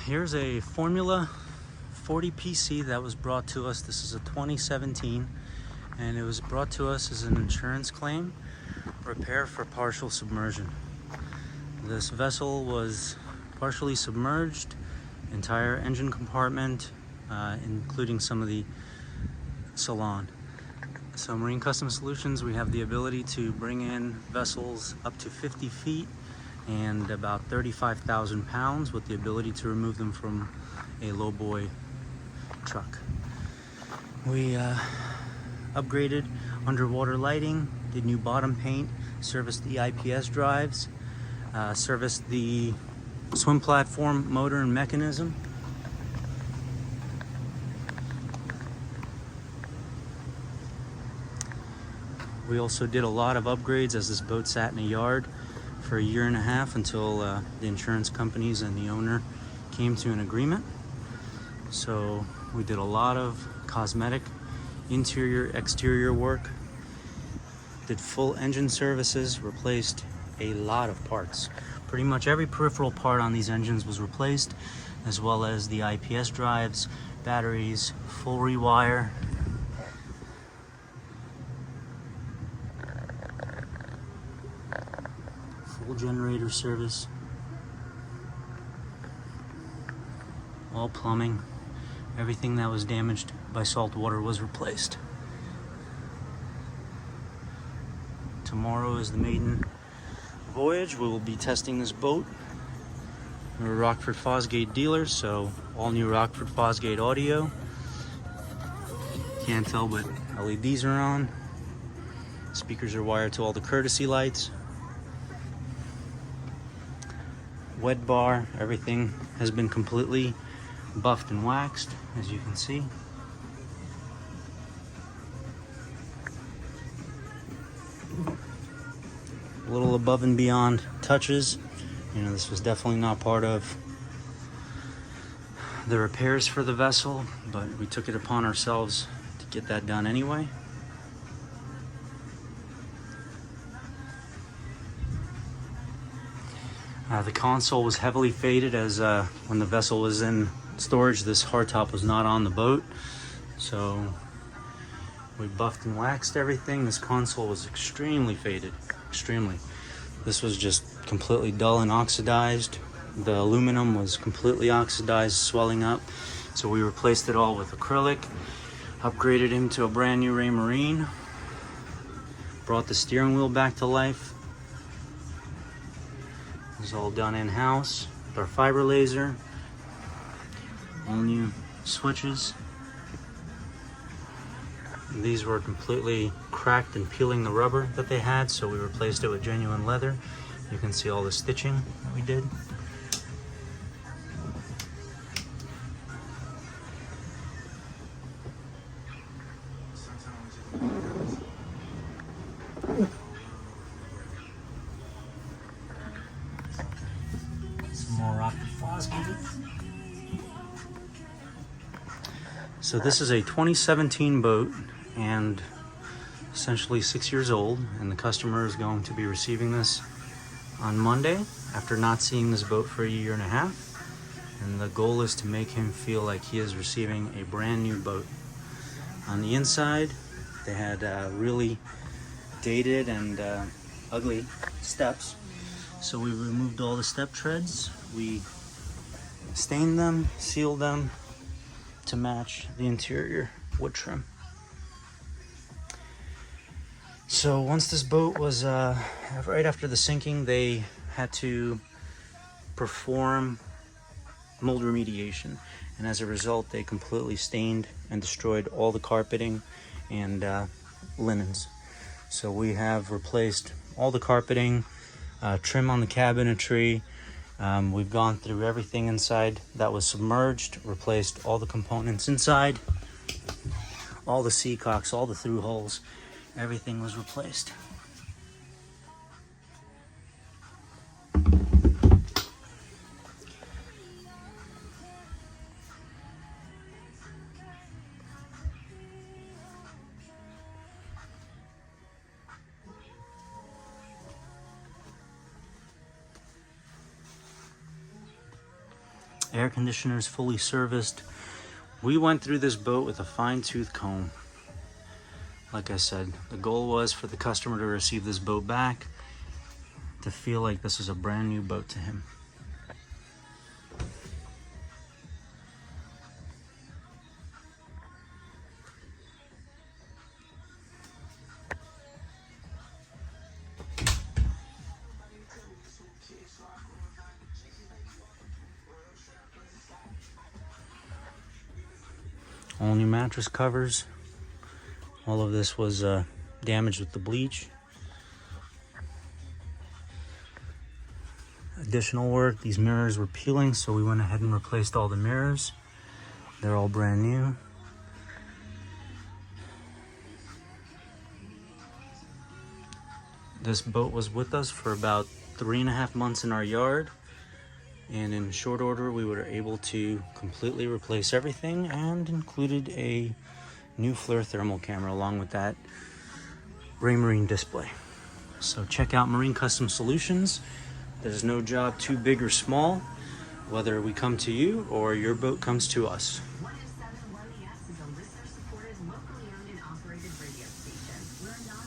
Here's a Formula 40 PC that was brought to us. This is a 2017, and it was brought to us as an insurance claim, repair for partial submersion. This vessel was partially submerged, entire engine compartment, including some of the salon. So Marine Custom Solutions, we have the ability to bring in vessels up to 50 feet and about 35,000 pounds with the ability to remove them from a lowboy truck. We upgraded underwater lighting, did new bottom paint, serviced the IPS drives, serviced the swim platform motor and mechanism. We also did a lot of upgrades as this boat sat in a yard for a year and a half until the insurance companies and the owner came to an agreement. So we did a lot of cosmetic interior, exterior work, did full engine services, replaced a lot of parts. Pretty much every peripheral part on these engines was replaced, as well as the IPS drives, batteries, full rewire. Full generator service, all plumbing, everything that was damaged by salt water was replaced. Tomorrow is the maiden voyage. We will be testing this boat. We're Rockford Fosgate dealers, so all new Rockford Fosgate audio. Can't tell, but LEDs are on. Speakers are wired to all the courtesy lights. Wet bar, everything has been completely buffed and waxed, as you can see. A little above and beyond touches. You know, this was definitely not part of the repairs for the vessel, but we took it upon ourselves to get that done anyway. The console was heavily faded as when the vessel was in storage, this hardtop was not on the boat. So we buffed and waxed everything. This console was extremely faded, extremely. This was just completely dull and oxidized. The aluminum was completely oxidized, swelling up. So we replaced it all with acrylic, upgraded him to a brand new Raymarine, brought the steering wheel back to life. It was all done in-house with our fiber laser, all new switches. These were completely cracked and peeling the rubber that they had, so we replaced it with genuine leather. You can see all the stitching that we did. More Rockford Fosgate. So this is a 2017 boat and essentially 6 years old, and the customer is going to be receiving this on Monday after not seeing this boat for a year and a half, and the goal is to make him feel like he is receiving a brand new boat. On the inside they had really dated and ugly steps. So we removed all the step treads, we stained them, sealed them to match the interior wood trim. So once this boat was, right after the sinking, they had to perform mold remediation. And as a result, they completely stained and destroyed all the carpeting and linens. So we have replaced all the carpeting, trim on the cabinetry. We've gone through everything inside that was submerged, replaced all the components inside, all the seacocks, all the through hulls, everything was replaced. Air conditioners fully serviced. We went through this boat with a fine-tooth comb. Like I said, the goal was for the customer to receive this boat back, to feel like this is a brand new boat to him. All new mattress covers. All of this was damaged with the bleach. Additional work, these mirrors were peeling, so we went ahead and replaced all the mirrors. They're all brand new. This boat was with us for about 3.5 months in our yard, and in short order we were able to completely replace everything, and included a new FLIR thermal camera along with that Raymarine display. So check out Marine Custom Solutions. There's no job too big or small, whether we come to you or your boat comes to us. 107 1ES is a listener-supported, locally owned and operated radio station. We're a